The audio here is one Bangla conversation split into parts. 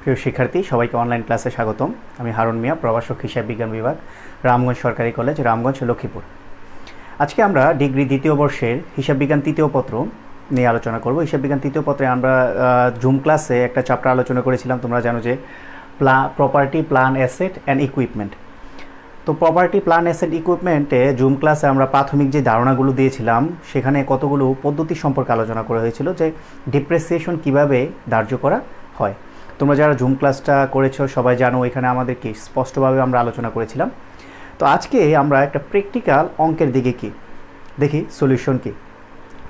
প্রিয় শিক্ষার্থী, সবাইকে অনলাইন ক্লাসে স্বাগতম। আমি হারুন মিয়া, প্রভাষক হিসাব বিজ্ঞান বিভাগ, রামগঞ্জ সরকারি কলেজ, রামগঞ্জ, লক্ষ্মীপুর। আজকে আমরা ডিগ্রি দ্বিতীয় বর্ষের হিসাব বিজ্ঞান তৃতীয় পত্র নিয়ে আলোচনা করব। হিসাব বিজ্ঞান তৃতীয় পত্রে আমরা জুম ক্লাসে একটা চ্যাপ্টার আলোচনা করেছিলাম। তোমরা জানো যে property, plan, asset and equipment. তো প্রপার্টি, প্ল্যান, অ্যাসেট, ইকুইপমেন্টে জুম ক্লাসে আমরা প্রাথমিক যে ধারণাগুলো দিয়েছিলাম সেখানে কতগুলো পদ্ধতি সম্পর্কে আলোচনা করা হয়েছিল, যে ডিপ্রিসিয়েশন কিভাবে ধার্য করা হয়। তোমরা যারা জুম ক্লাসটা করেছো সবাই জানো, এখানে আমাদেরকে স্পষ্টভাবে আমরা আলোচনা করেছিলাম। তো আজকে আমরা একটা প্র্যাকটিক্যাল অঙ্কের দিকে দেখি সলিউশন কি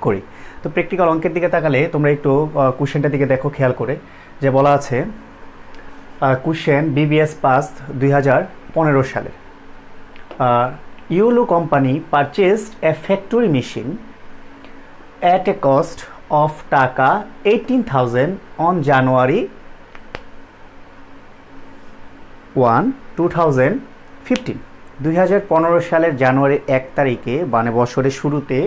করি। তো প্র্যাকটিক্যাল অঙ্কের দিকে তাকালে তোমরা একটু কোশ্চেনটার দিকে দেখো খেয়াল করে, যে বলা আছে কোশ্চেন বিবিএস পাস 2015 সালে। Yellow company purchased A factory machine at a cost of টাকা 18,000 on January 1, 2015। 2015 সালের জানুয়ারির 1 তারিখে, মানে বছরের শুরুতে,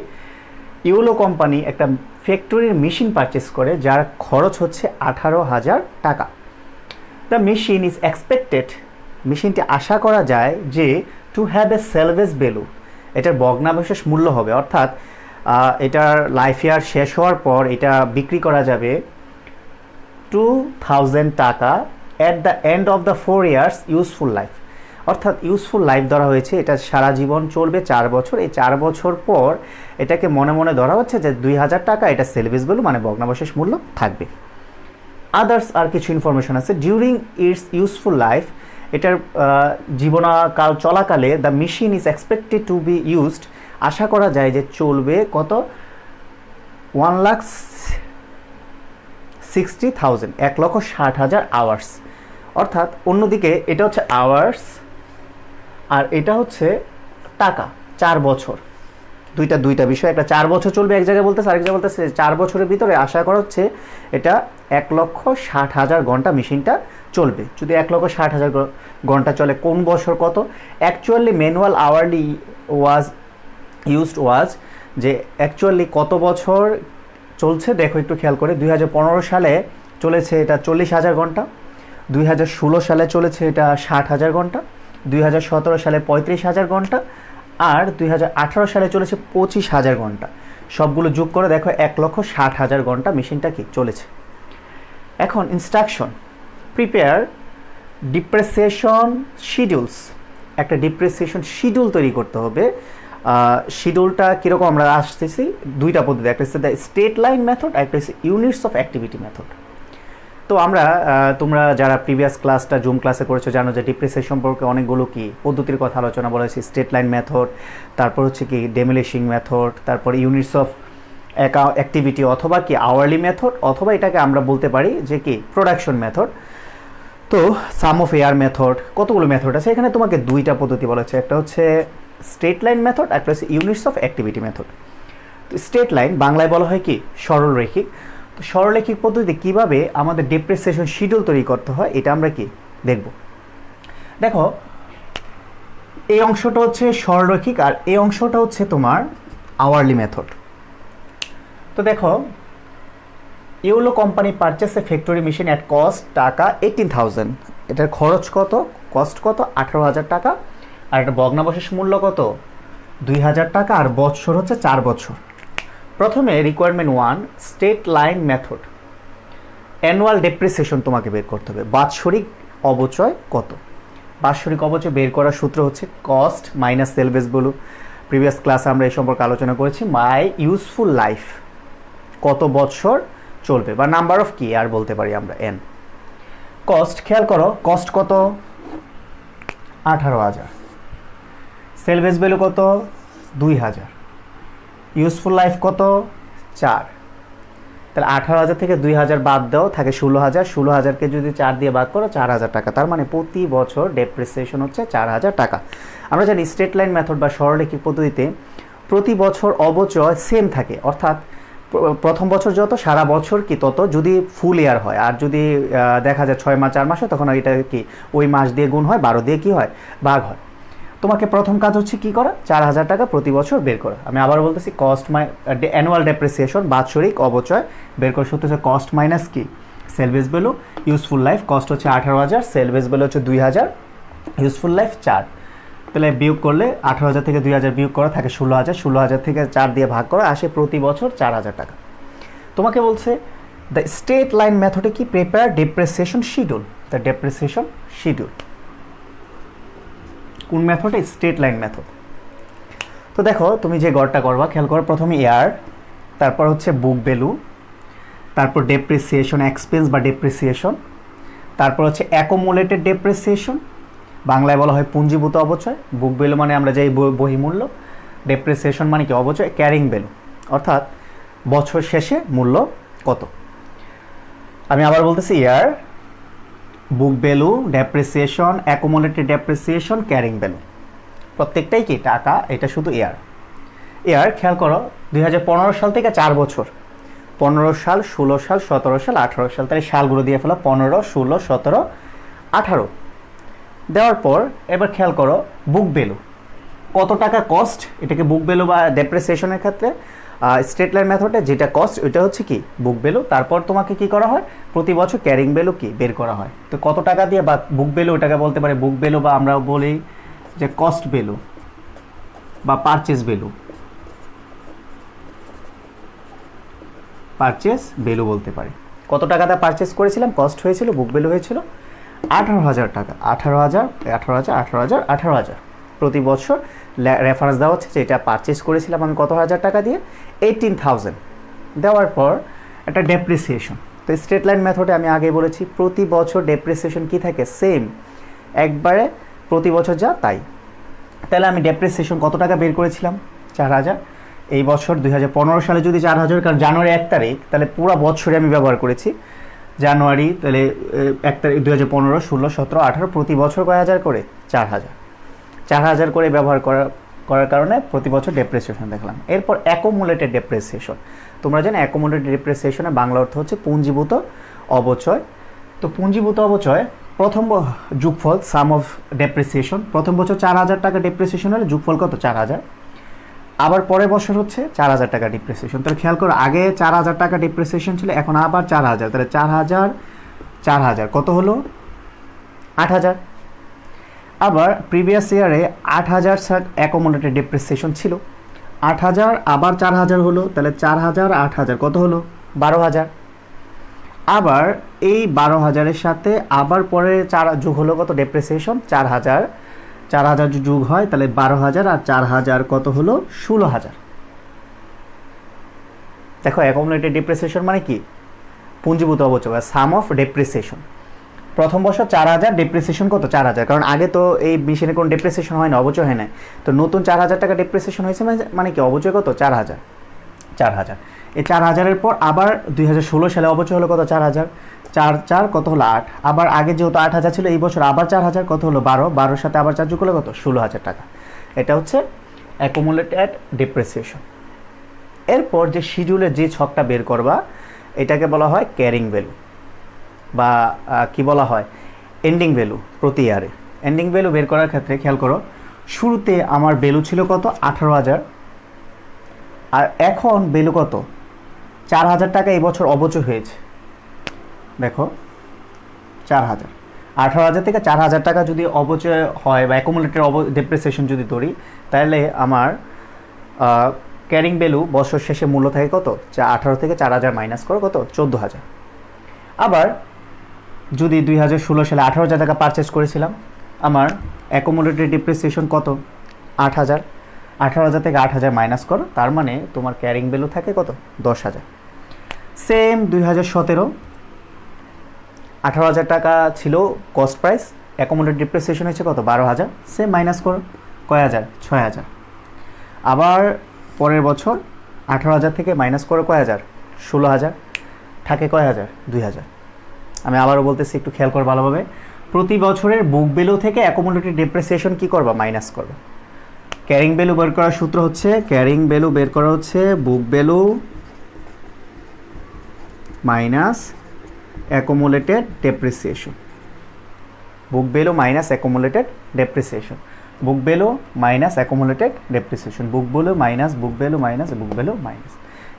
ইউলো কোম্পানি একটা ফ্যাক্টরির মেশিন পারচেস করে যার খরচ হচ্ছে 18,000 টাকা। দ্য মেশিন ইজ এক্সপেক্টেড, মেশিনটি আশা করা যায় যে টু হ্যাভ এ সেলভেজ ভ্যালু, এটার ভগ্নাবশেষ মূল্য হবে, অর্থাৎ এটার লাইফ ইয়ার শেষ হওয়ার পর এটা বিক্রি করা যাবে 2,000 টাকা at the end of the 4 years useful life. অর্থাৎ ইউজফুল লাইফ ধরা হয়েছে, এটা সারা জীবন চলবে 4 বছর। এই 4 বছর পর এটাকে মনে মনে ধরা হচ্ছে যে 2,000 টাকা এটা সেলভেজ ভ্যালু, মানে ভগ্নাবশেষ মূল্য থাকবে। আদার্স আর কিছু ইনফরমেশন আছে। ডিউরিং ইটস ইউজফুল লাইফ, এটার জীবনকাল চলাকালে the machine is expected to be used, আশা করা যায় যে চলবে কত, 1,60,000, 1,60,000 আওয়ার্স। অর্থাৎ অন্যদিকে এটা হচ্ছে আওয়ার্স আর এটা হচ্ছে টাকা। 4 বছর, দুইটা বিষয়, একটা 4 বছর চলবে এক জায়গায় বলতেছে, আরেক জায়গায় বলতেছে 4 বছরের ভিতরে আশা করা হচ্ছে এটা 1,60,000 ঘন্টা মেশিনটা চলবে। যদি 1,60,000 ঘন্টা চলে, কোন বছর কত? অ্যাকচুয়ালি ম্যানুয়াল আওয়ারলি ওয়াজ যে অ্যাকচুয়ালি কত বছর চলছে দেখো একটু খেয়াল করে। 2015 সালে চলেছে এটা 40,000 ঘন্টা, 2016 সালে চলেছে এটা 60,000 ঘন্টা, 2017 সালে 35,000 ঘন্টা, আর 2018 সালে চলেছে 25,000 ঘন্টা। সবগুলো যোগ করে দেখো 1,60,000 ঘন্টা মেশিনটা কি চলেছে। এখন ইনস্ট্রাকশন, প্রিপেয়ার ডিপ্রিসিয়েশন শিডিউলস। একটা ডিপ্রিসিয়েশন শিডিউল তৈরি করতে হবে। শিডিউলটা কীরকম আমরা আসতেছি, দুইটা পদ্ধতি, একটা হচ্ছে দ্য স্টেট লাইন মেথড, একটা হচ্ছে ইউনিটস অফ অ্যাক্টিভিটি মেথড। তো আমরা তোমরা যারা প্রিভিয়াস ক্লাসটা জুম ক্লাসে করেছো জানো যে ডিপ্রিসিয়েশন সম্পর্কে অনেকগুলো কি পদ্ধতির কথা আলোচনা বলা হয়েছে। স্টেট লাইন মেথড, তারপর হচ্ছে কি ডেমোলিশিং মেথড, তারপর ইউনিটস অফ অ্যাক্টিভিটি, অথবা কি আওয়ারলি মেথড, অথবা এটাকে আমরা বলতে পারি যে কি প্রোডাকশন মেথড। তো সাম অফ এয়ার মেথড, কতগুলো মেথড আছে। এখানে তোমাকে দুইটা পদ্ধতি বলা হচ্ছে, একটা হচ্ছে স্টেট লাইন মেথড, একটা হচ্ছে ইউনিটস অফ অ্যাক্টিভিটি মেথড। তো স্টেট লাইন বাংলায় বলা হয় কি সরলরৈখিক। তো সরলরৈখিক পদ্ধতিতে কীভাবে আমাদের ডিপ্রিসিয়েশন শিডিউল তৈরি করতে হয় এটা আমরা কি দেখব। দেখো, এই অংশটা হচ্ছে সরলরৈখিক আর এই অংশটা হচ্ছে তোমার আওয়ারলি মেথড। তো দেখো, yellow company purchase A factory machine at cost টাকা 18,000, এটার খরচ কত, কস্ট কত, 18,000 টাকা, আর এটা ভগ্নাবশেষ মূল্য কত, 2,000 টাকা, আর বছর হচ্ছে 4 বছর। প্রথমে requirement 1, state line method. Annual depreciation তোমাকে বের করতে হবে। বাৎসরিক অবচয় কত? বাৎসরিক অবচয় বের করার সূত্র হচ্ছে কস্ট মাইনাস সেলভেজ ভ্যালু। প্রিভিয়াস ক্লাসে আমরা এই সম্পর্কে আলোচনা করেছি। মাই ইউজফুল লাইফ, কত বছর চলবে, বা নাম্বার অফ কি আর বলতে পারি আমরা, এন। কস্ট, খেয়াল করো কস্ট কত, 18,000। সেলভেজ ভ্যালু কত, 2,000। ইউজফুল লাইফ কত, 4। তাহলে 18,000 থেকে 2,000 বাদ দাও, থাকে 16,000। 16,000কে যদি 4 দিয়ে বাদ করো, 4,000 টাকা। তার মানে প্রতি বছর ডেপ্রিসিয়েশন হচ্ছে 4,000 টাকা। আমরা জানি স্টেট লাইন মেথড বা সরলরৈখিক পদ্ধতিতে প্রতি বছর অবচয় সেম থাকে, অর্থাৎ প্রথম বছর যত, সারা বছর কি তত, যদি ফুল ইয়ার হয়। আর যদি দেখা যায় 6 মাস 4 মাস হয়, তখন এটা কি ওই মাস দিয়ে গুণ হয়, 12 দিয়ে কি হয়, ভাগ হয়। তোমাকে প্রথম কাজ হচ্ছে কি করা, 4,000 টাকা প্রতি বছর বের করা। আমি আবার বলতেছি, কস্ট অ্যানুয়াল ডেপ্রিসিয়েশন, বাৎসরিক অবচয় বের করার সূত্র হচ্ছে কস্ট মাইনাস কি salvage value, useful life cost হচ্ছে 18,000, সেল বেস ভ্যালু হচ্ছে 2,000, ইউজফুল লাইফ 4। তাহলে বিয়োগ করলে 18,000 থেকে 2,000 বিয়োগ করা থাকে 16,000, 16,000 থেকে 4 দিয়ে ভাগ করা আসে প্রতি বছর 4,000 টাকা। তোমাকে বলছে দ্য স্ট্রেট লাইন মেথডে কি prepare depreciation schedule, the depreciation schedule কোন মেথডে? Straight line method. তো দেখো তুমি যে গড়টা করবা খেয়াল করো, প্রথমে ইয়ার, তারপর হচ্ছে বুক ভ্যালু, তারপর ডেপ্রিসিয়েশন এক্সপেন্স বা ডেপ্রিসিয়েশন, তারপর হচ্ছে অ্যাকুমুলেটেড ডেপ্রিসিয়েশন, বাংলায় বলা হয় পুঞ্জীভূত অবচয়। বুক ভ্যালু মানে আমরা যে বহিমূল্য, ডেপ্রিসিয়েশন মানে কি অবচয়, ক্যারিং ভ্যালু অর্থাৎ বছর শেষে মূল্য কত। আমি আবার বলতেছি year, book value, depreciation, accumulated depreciation, carrying value, প্রত্যেকটাই কি টাকা, এটা শুধু ইয়ার। ইয়ার খেয়াল করো 2015 সাল থেকে 4 বছর, 15 সাল, 16 সাল, 17 সাল, 18 সাল, তাহলে সালগুলো দিয়ে ফেলো 15, 16, 17, 18 দেওয়ার পর এবার খেয়াল করো বুক ভ্যালু কত টাকা কস্ট, এটাকে বুক ভ্যালু বা ডেপ্রিসিয়েশনের ক্ষেত্রে স্ট্রেট লাইন মেথডে যেটা কস্ট ওইটা হচ্ছে কি বুক ভ্যালু। তারপর তোমাকে কি করা হয় প্রতি বছর ক্যারিং ভ্যালু কি বের করা হয়। তো কত টাকা দিয়ে বা বুক ভ্যালু ওটাকে বলতে পারে বুক ভ্যালু, বা আমরা বলি যে কস্ট ভ্যালু বা পারচেস ভ্যালু, পারচেস ভ্যালু বলতে পারি। কত টাকাতে পারচেস করেছিলাম, কস্ট হয়েছিল, বুক ভ্যালু হয়েছিল 18,000 টাকা, 18,000, 18,000, 18,000, 18,000 প্রতি বছর। রেফারেন্স দেওয়া হচ্ছে যে এটা পারচেস করেছিলাম আমি কত হাজার টাকা দিয়ে, 18,000 দেওয়ার পর একটা ডেপ্রিসিয়েশন। তো স্ট্রেট লাইন মেথডে আমি আগে বলেছি প্রতি বছর ডেপ্রিসিয়েশন কি থাকে সেম, একবারে প্রতি বছর যা তাই। তাহলে আমি ডেপ্রিসিয়েশন কত টাকা বের করেছিলাম 4,000। এই বছর 2015 সালে যদি 4,000, কারণ জানুয়ারি 1 তারিখ, তাহলে পুরো বছরে আমি ব্যবহার করেছি জানুয়ারি, তাহলে 1 তারিখ 2015, 16, 17, 18 প্রতি বছর কয় হাজার করে 4,000 করে ব্যবহার করার কারণে প্রতি বছর ডেপ্রিসিয়েশন দেখলাম। এরপর অ্যাকুমুলেটেড ডেপ্রিসিয়েশন, তোমরা জানো অ্যাকুমুলেটেড ডেপ্রিসিয়েশনের বাংলা অর্থ হচ্ছে পুঞ্জীভূত অবচয়। তো পুঞ্জীভূত অবচয় প্রথম যোগফল সাম অফ ডেপ্রিসিয়েশন, প্রথম বছর 4,000 টাকা ডেপ্রিসিয়েশন হলে যোগফল কত 4,000, আবার পরের বছর হচ্ছে 4,000 টাকা ডিপ্রিসিয়েশন। তাহলে খেয়াল করো আগে 4,000 টাকা ডিপ্রিসিয়েশন ছিল, এখন আবার 4,000, তাহলে 4,000, 4,000 কত হলো 8,000। আবার প্রিভিয়াস ইয়ারে 8,000 অ্যাকুমুলেটেড ডিপ্রিসিয়েশন ছিল, 8,000 আবার 4,000 হলো, তাহলে 4,000, 8,000 কত হলো 12,000। আবার এই 12,000-এর সাথে আবার পরে 4 যোগ হলো কত ডেপ্রিসিয়েশন 4,000, 4,000 যোগ হয় তাহলে 12,000, আর 4,000 কত হলো 16,000। দেখো অ্যাকুমুলেটেড ডেপ্রিসিয়েশন মানে কি পুঞ্জীভূত অবচয়, সাম অফ ডেপ্রিসিয়েশন। প্রথম বছর 4,000, ডেপ্রিসিয়েশন কত 4,000, কারণ আগে তো এই মেশিনে কোনো ডেপ্রিসিয়েশন হয় না, অবচয় হয় না। তো নতুন 4,000 টাকা ডেপ্রিসিয়েশন হয়েছে মানে কি অবচয় কত 4,000, 4,000। এই 4,000-এর পর আবার 2016 সালে অবচয় হলো কত 4,000, 4 কত হলো 8। আবার আগে যেহেতু 8,000 ছিল এই বছর আবার 4,000 কত হলো 12, 12-এর সাথে আবার 4 যোগ হলো কত 16,000 টাকা। এটা হচ্ছে অ্যাকুমুলেটেড ডেপ্রিসিয়েশন। এরপর যে শিডিউলের যে ছকটা বের করবা এটাকে বলা হয় ক্যারিং ভ্যালু, বা কি বলা হয় এন্ডিং ভ্যালু প্রতি ইয়ারে। এন্ডিং ভ্যালু বের করার ক্ষেত্রে খেয়াল করো শুরুতে আমার ভ্যালু ছিল কত 18,000, আর এখন ভ্যালু কত 4,000 টাকা এই বছর অবচয় হয়েছে। দেখো 4,000, 18,000 থেকে 4,000 টাকা যদি অবচয় হয় বা অ্যাকুমুলেটেড ডেপ্রিসিয়েশন যদি ধরি, তাহলে আমার ক্যারিং ভ্যালু বছর শেষে মূল্য থাকে কত 18 থেকে 4,000 মাইনাস করো কত 14,000। আবার যদি 2016 সালে 18,000 টাকা পারচেস করেছিলাম, আমার অ্যাকুমুলেটেড ডেপ্রিসিয়েশন কত 8,000, 18,000 থেকে 8,000 মাইনাস করো, তার মানে তোমার ক্যারিং ভ্যালু থাকে কত 10,000। সেম 2017 18,000 টাকা ছিল কস্ট প্রাইস, অ্যাকুমুলেটেড ডেপ্রিসিয়েশন হচ্ছে কত 12,000, সেম মাইনাস করো কয় হাজার 6,000। আবার পরের বছর 18,000 থেকে মাইনাস করো কয় হাজার 16,000, থাকে কয় হাজার 2,000। আমি আবারও বলতেছি একটু খেয়াল করো ভালোভাবে, প্রতি বছরের বুক ভ্যালু থেকে অ্যাকুমুলেটেড ডেপ্রিসিয়েশন কি করবা মাইনাস করবা। ক্যারিং ভ্যালু বের করার সূত্র হচ্ছে ক্যারিং ভ্যালু বের করা হচ্ছে book value minus accumulated depreciation, book value minus accumulated depreciation, book value minus accumulated depreciation, book value minus book value minus book value minus.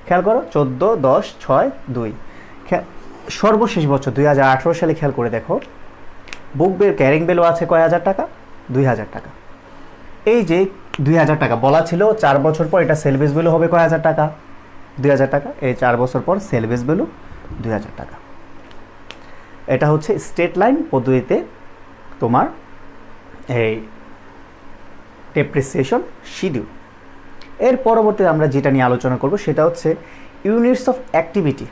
খেয়াল করো 14, 10, 6, 2। সর্বশেষ বছর 2018 সালে খেয়াল করে দেখো, বুক ক্যারিং ভ্যালু আছে কয় হাজার টাকা? 2000 টাকা। এই যে 2000 টাকা বলা ছিল 4 বছর পর এটা সেল বেস ভ্যালু হবে কয় হাজার টাকা? 2000 টাকা। এই 4 বছর পর সেল বেস ভ্যালু 2000 টাকা। এটা হচ্ছে স্ট্রেট লাইন পদ্ধতিতে তোমার এই ডেপ্রিসিয়েশন শিডিউল। এর পরবর্তীতে আমরা যেটা নিয়ে আলোচনা করব সেটা হচ্ছে units of activity.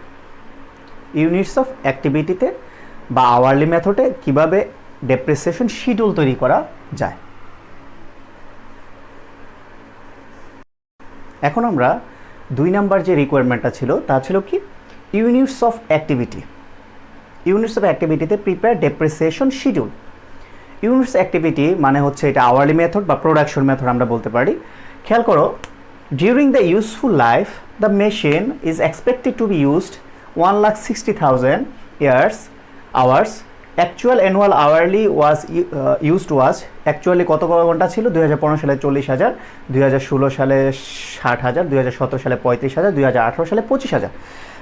Units of অ্যাক্টিভিটিতে বা আওয়ারলি মেথডে কিভাবে ডেপ্রিসিয়েশন শিডিউল তৈরি করা যায়। এখন আমরা 2 নাম্বার যে রিকোয়ারমেন্টটা ছিল তা ছিল কি? Units of activity. Units of অ্যাক্টিভিটিতে prepare depreciation schedule. Units activity মানে হচ্ছে এটা আওয়ারলি মেথড বা প্রোডাকশন মেথড আমরা বলতে পারি। খেয়াল করো, during the useful life the machine is expected to be used 1,60,000 hours. Actual annual hourly was used was actually কত ঘন্টা ছিল? 2015 সালে 40,000, 2016 সালে 60,000, 2017 সালে 35,000, 2018 সালে 25,000।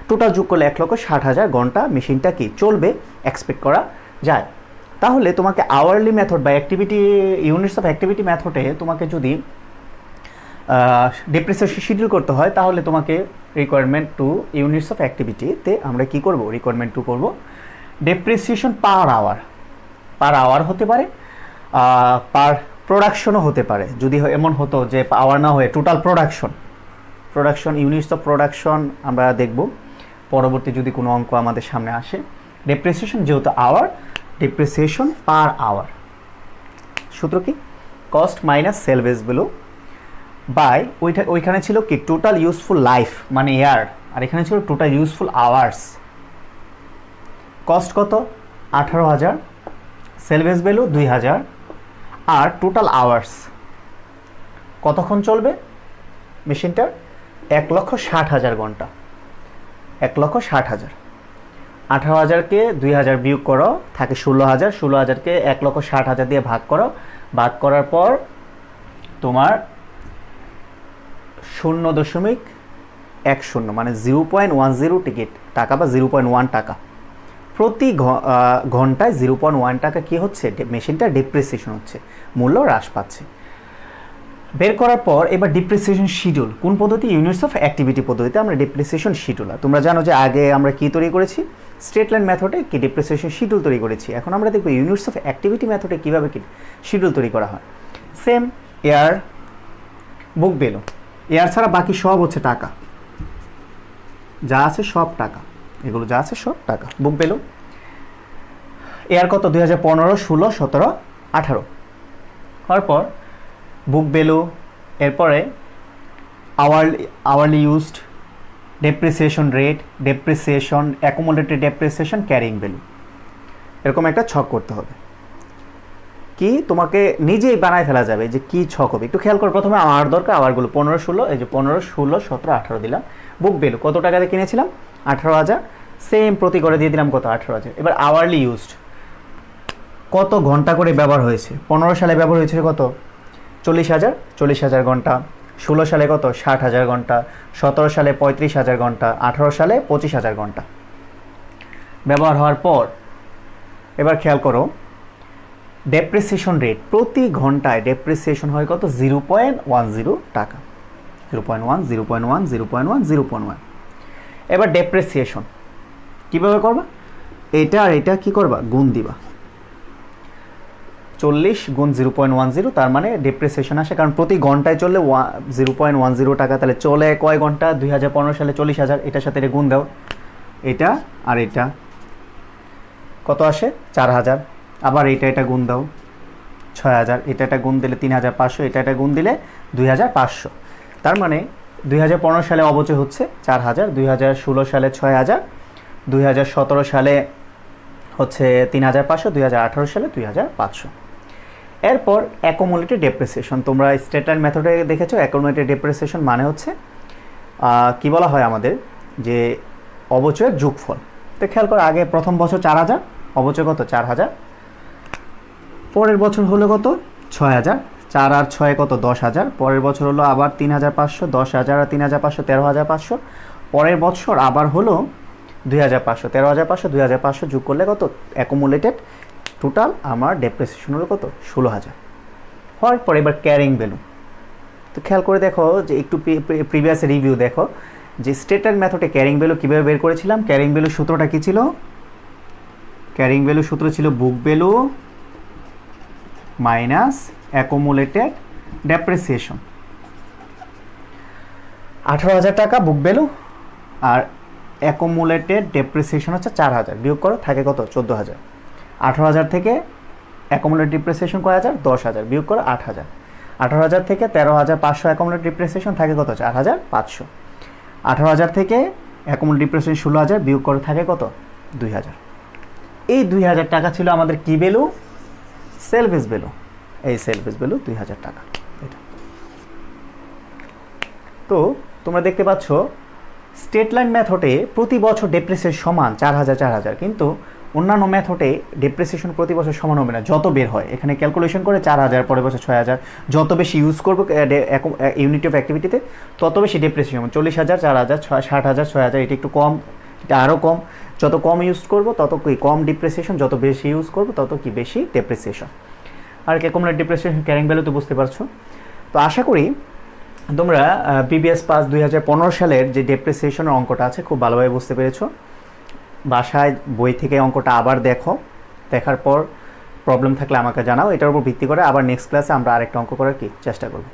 টোটাল যোগ করলে 1,60,000 ঘন্টা মেশিনটা কি চলবে এক্সপেক্ট করা যায়। তাহলে তোমাকে আওয়ারলি মেথড বা অ্যাক্টিভিটি ইউনিটস অফ অ্যাক্টিভিটি মেথডে তোমাকে যদি ডেপ্রিসিয়েশন শিডিউল করতে হয় তাহলে তোমাকে রিকোয়ারমেন্ট টু ইউনিটস অফ অ্যাক্টিভিটিতে আমরা কি করব? রিকোয়ারমেন্ট টু করব ডেপ্রিসিয়েশন পার আওয়ার হতে পারে, পার প্রোডাকশনও হতে পারে। যদি এমন হতো যে আওয়ার না হয়ে total production units of production আমরা দেখব পরবর্তী যদি কোনো অঙ্ক আমাদের সামনে আসে। ডেপ্রিসিয়েশন যেহেতু আওয়ার, ডেপ্রিসিয়েশন পার আওয়ার। সূত্র কি? Cost minus salvage value by ওইখানে ছিল কি টোটাল ইউজফুল লাইফ মানে ইয়ার, আর এখানে ছিল টোটাল ইউজফুল আওয়ার্স। কস্ট কত? 18,000, সেল বেস ভ্যালু 2,000, আর টোটাল আওয়ার্স কতক্ষণ চলবে মেশিনটার? 1,60,000 ঘন্টা। 1,60,000। 18,000কে 2,000 বিয়োগ করো, থাকে 16,000। 16,000কে 1,60,000 দিয়ে ভাগ করো, ভাগ করার পর তোমার 0.10 মানে 0.10 টিকিট টাকা বা 0.1 টাকা প্রতি ঘন্টায় 0.1 টাকা কি হচ্ছে? মেশিনটা ডেপ্রিসিয়েশন হচ্ছে, মূল্য হ্রাস পাচ্ছে। বের করার পর এবার ডেপ্রিসিয়েশন শিডিউল কোন পদ্ধতি? ইউনিটস অফ অ্যাক্টিভিটি পদ্ধতিতে আমরা ডেপ্রিসিয়েশন শিডিউল। তোমরা জানো যে আগে আমরা কি তৈরি করেছি? স্ট্রেট লাইন মেথডে কি ডেপ্রিসিয়েশন শিডিউল তৈরি করেছি। এখন আমরা দেখব ইউনিটস অফ অ্যাক্টিভিটি মেথডে কীভাবে কি শিডিউল তৈরি করা হয়। Same air, book value. Air ছাড়া বাকি সব হচ্ছে টাকা, যা আছে সব টাকা, এগুলো যা আছে সব টাকা। বুক ভ্যালু এয়ার কত? 2015, 16, 17, 18 হওয়ার পর বুক ভ্যালু, এরপরে hourly used, depreciation rate, depreciation, accumulated depreciation, carrying value. এরকম একটা ছক করতে হবে। কি তোমাকে নিজেই বানায় ফেলা যাবে যে কি ছক হবে। একটু খেয়াল করো, প্রথমে আওয়ার দরকার, আওয়ারগুলো 15, 16, এই যে 15, 16, 17, 18 দিলাম। বুক ভ্যালু কত টাকাতে কিনেছিলাম? 18,000। সেম প্রতি করে দিয়ে দিলাম কত? 18,000। এবার আওয়ারলি ইউজড কত ঘন্টা করে ব্যবহার হয়েছে? 15 সালে ব্যবহার হয়েছে কত? 40,000 ঘন্টা। 16 সালে কত? 60,000 ঘন্টা। 17 সালে 35,000 ঘন্টা। 18 সালে 25,000 ঘন্টা ব্যবহার হওয়ার পর এবার খেয়াল করো ডেপ্রিসিয়েশন রেট প্রতি ঘন্টায় ডেপ্রিসিয়েশন হয় কত? 0.10 টাকা। 0.1, 0.1, 0.1, 0.1। এবার ডেপ্রিসিয়েশন কীভাবে করবা? এটা আর এটা কি করবা? গুণ দিবা। 40 গুণ 0.10, তার মানে ডেপ্রিসিয়েশন আসে, কারণ প্রতি ঘন্টায় চললে 0.10 টাকা। তাহলে চলে কয় ঘন্টা? 2015 সালে 40,000, এটার সাথে এটা গুণ দাও, এটা আর এটা কত আসে? 4,000। আবার এটা গুণ দাও 6,000, এটা গুণ দিলে 3,500, এটা গুণ দিলে 2,500। তার মানে 2015 সালে অবচয় হচ্ছে 4,000, 2016 সালে 6,000, 2017 সালে হচ্ছে 3,500, 2018 সালে 2,500। এরপর অ্যাকুমুলেটেড ডেপ্রিসিয়েশন, তোমরা স্ট্রেট লাইন মেথডে দেখেছো। অ্যাকুমুলেটেড ডেপ্রিসিয়েশন মানে হচ্ছে কি বলা হয় আমাদের যে অবচয়ের যোগফল। তো খেয়াল করো, আগে প্রথম বছর 4,000, অবচয় কত? 4,000। পরের বছর হলো কত? 6,000। 4 আর 6 কত? 10,000। পরের বছর হলো আবার 3,500, 10,000 আর 3,500, 13,500। পরের বছর আবার হলো 2500, 13,500, 2,500 যোগ করলে কত অ্যাকুমুলেটেড টোটাল আমার ডেপ্রিসিয়েশন হলো কত 16,000। হওয়ার পর এবার ক্যারিং ভ্যালু। তো খেয়াল করে দেখো যে একটু প্রিভিয়াস রিভিউ দেখো যে স্ট্যান্ডার্ড মেথডে ক্যারিং ভ্যালু কীভাবে বের করেছিলাম। ক্যারিং ভ্যালু সূত্রটা কী ছিল? ক্যারিং ভ্যালু সূত্র ছিল book value minus accumulated depreciation. 18,000 টাকা বুক ভ্যালু আর অ্যাকুমুলেটেড ডেপ্রিসিয়েশন হচ্ছে 4,000, বিয়োগ করো থাকে কত 14,000। 18,000 থেকে অ্যাকুমুলেটেড ডেপ্রিসিয়েশন কয় হাজার 10,000, বিয়োগ করো 8,000। 18,000 থেকে 13,500 অ্যাকুমুলেটেড ডেপ্রিসিয়েশন থাকে কত 4,500। 18,000 থেকে অ্যাকুমুলেটেড ডেপ্রিসিয়েশন 16,000, বিয়োগ করে থাকে কত 2,000। এই 2,000 টাকা ছিল আমাদের কি ভ্যালু? সেলভেজ ভ্যালু। এই সেলভেজ ভ্যালু 2,000 টাকা। এটা তো তোমরা দেখতে পাচ্ছ স্টেট লাইন মেথডে প্রতি বছর ডেপ্রিসিয়েশন সমান 4,000 4,000, কিন্তু অন্যান্য মেথডে ডেপ্রিসিয়েশন প্রতি বছর সমান হবে না, যত বের হয়। এখানে ক্যালকুলেশন করে 4,000, পরের বছর 6,000, যত বেশি ইউজ করবো ইউনিট অফ অ্যাক্টিভিটিতে তত বেশি ডেপ্রিসিয়েশন। 40,000, 4,000, 60,000, 6,000, এটা একটু কম, এটা আরও কম। যত কম ইউজ করবো তত কি কম ডিপ্রিসিয়েশন, যত বেশি ইউজ করবো তত কি বেশি ডেপ্রিসিয়েশন। আর অ্যাকুমুলেটেড ডেপ্রিসিয়েশন ক্যারিং ভ্যালু তো বুঝতে পারছো। তো আশা করি তোমরা বিবিএস পাস 2015 সালের যে ডেপ্রিসিয়েশনের অঙ্কটা আছে খুব ভালোভাবে বুঝতে পেরেছো। বাসায় বই থেকে অঙ্কটা আবার দেখো, দেখার পর প্রবলেম থাকলে আমাকে জানাও। এটার উপর ভিত্তি করে আবার নেক্সট ক্লাসে আমরা আরেকটা অঙ্ক করার কি চেষ্টা করব।